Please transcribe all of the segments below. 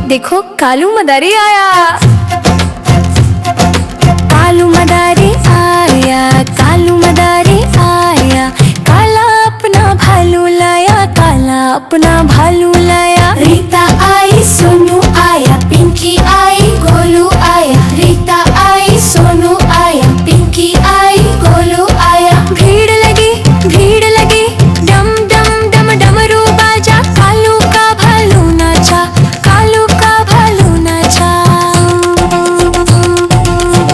देखो कालू मदारी आया। कालू मदारी आया, कालू मदारी आया, काला अपना भालू लाया, काला अपना भालू लाया। रीता आई, सोनू आया, पिंकी आई, गोलू आया। रीता आई, सोनू आया, पिंकी आई, गोलू आया। भीड़ लगी डम डम डम डमरू बाजा, कालू का भालू नाचा, कालू का भालू नाचा।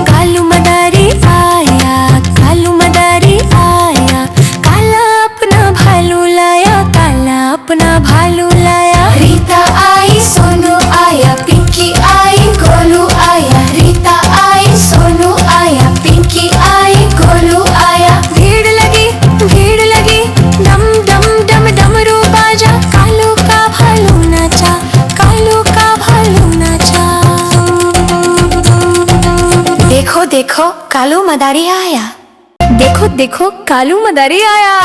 कालू मदारी आया, कालू मदारी आया, काला अपना भालू लाया, काला अपना भालू लाया। रीता आई, सोनू आया, पिंकी आई, गोलू आया। रीता आई, सोनू आया, पिंकी आई, गोलू आया। भीड़ लगी डम डम डम डमरू बाजा, कालू का भालू नाचा, कालू का भालू नाचा। देखो देखो कालू मदारी आया, देखो देखो कालू मदारी आया।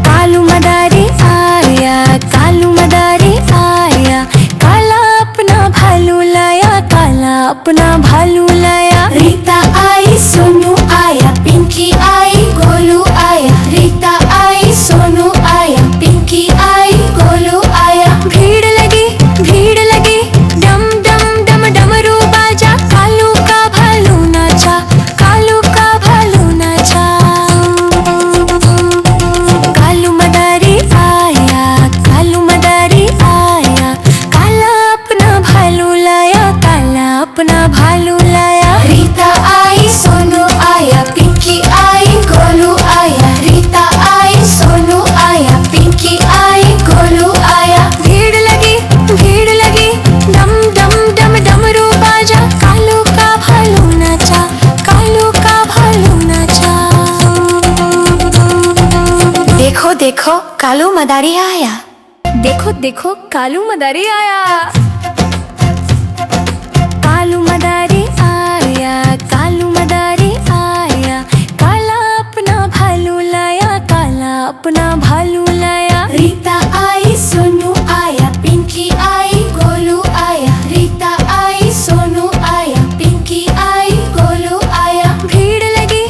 कालू मदारी आया, कालू मदारी आया, काला अपना भालू लाया, काला अपना भालू लाया। रीता आई, सोनू आया, पिंकी आई, गोलू आया। रीता आई, सोनू आया, पिंकी आई, गोलू आया। भीड़ लगी डम डम डम डमरू बाजा, कालू का भालू नाचा, कालू का भालू नाचा। कालू मदारी आया, कालू मदारी आया, काला अपना भालू लाया, काला अपना भालू लाया। रीता आई, सोनू आया, पिंकी आई, गोलू आया। रीता आई, सोनू आया, पिंकी आई, गोलू आया। भीड़ लगी डम डम डम डमरू बाजा, कालू का भालू नाचा, कालू का भालू नाचा। देखो देखो कालू मदारी आया, देखो देखो कालू मदारी आया। कालू मदारी आया, कालू मदारी आया, काला अपना भालू लाया, काला अपना भालू लाया। रीता आई, सोनू आया, पिंकी आई, गोलू आया। रीता आई, सोनू आया, पिंकी आई, गोलू आया। भीड़ लगी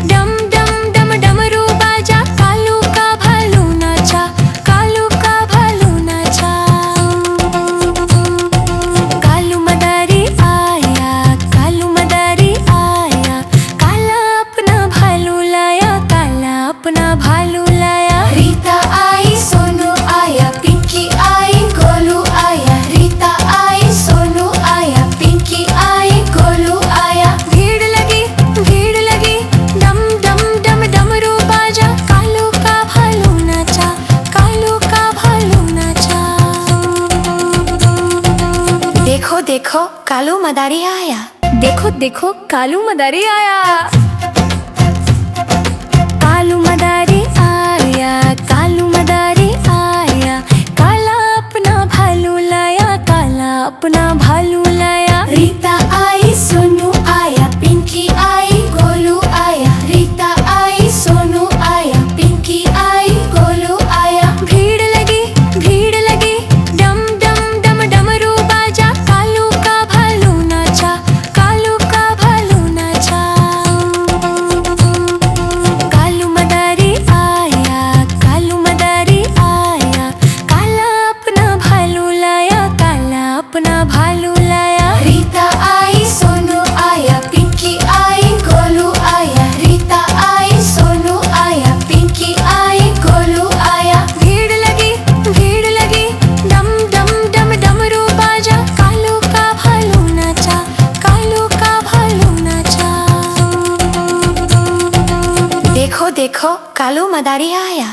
डम डम डम डमरू बाजा, कालू का भालू नाचा, कालू का भालू नाचा। कालू मदारी आया, कालू मदारी आया, काला अपना भालू लाया, काला अपना भालू लाया। रीता आई, सोनू आया, पिंकी आई, गोलू आया। रीता आई, सोनू आया, पिंकी आई, गोलू आया। भीड़ लगी डम डम डम डमरू बाजा, कालू का भालू नाचा, कालू का भालू नाचा। देखो देखो कालू मदारी आया, देखो देखो कालू मदारी आया। कालू मदारी आया, कालू मदारी आया, काला अपना भालू लाया, काला अपना भालू लाया। रीता आई, सोनू आया, पिंकी आई, गोलू आया। रीता आई, सोनू आया, पिंकी आई, गोलू आया। भीड़ लगी डम डम डम डमरू बाजा, कालू का भालू नाचा, कालू का भालू नाचा। कालू मदारी आया, कालू मदारी आया, काला अपना भालू लाया, काला अपना भालू लाया। रीता आई, सोनू आया, पिंकी आई, गोलू आया। रीता आई, सोनू आया, पिंकी आई, गोलू आया। भीड़ लगी डम डम डम डमरू बाजा, कालू का भालू नाचा, कालू का भालू नाचा। देखो देखो कालू मदारी आया,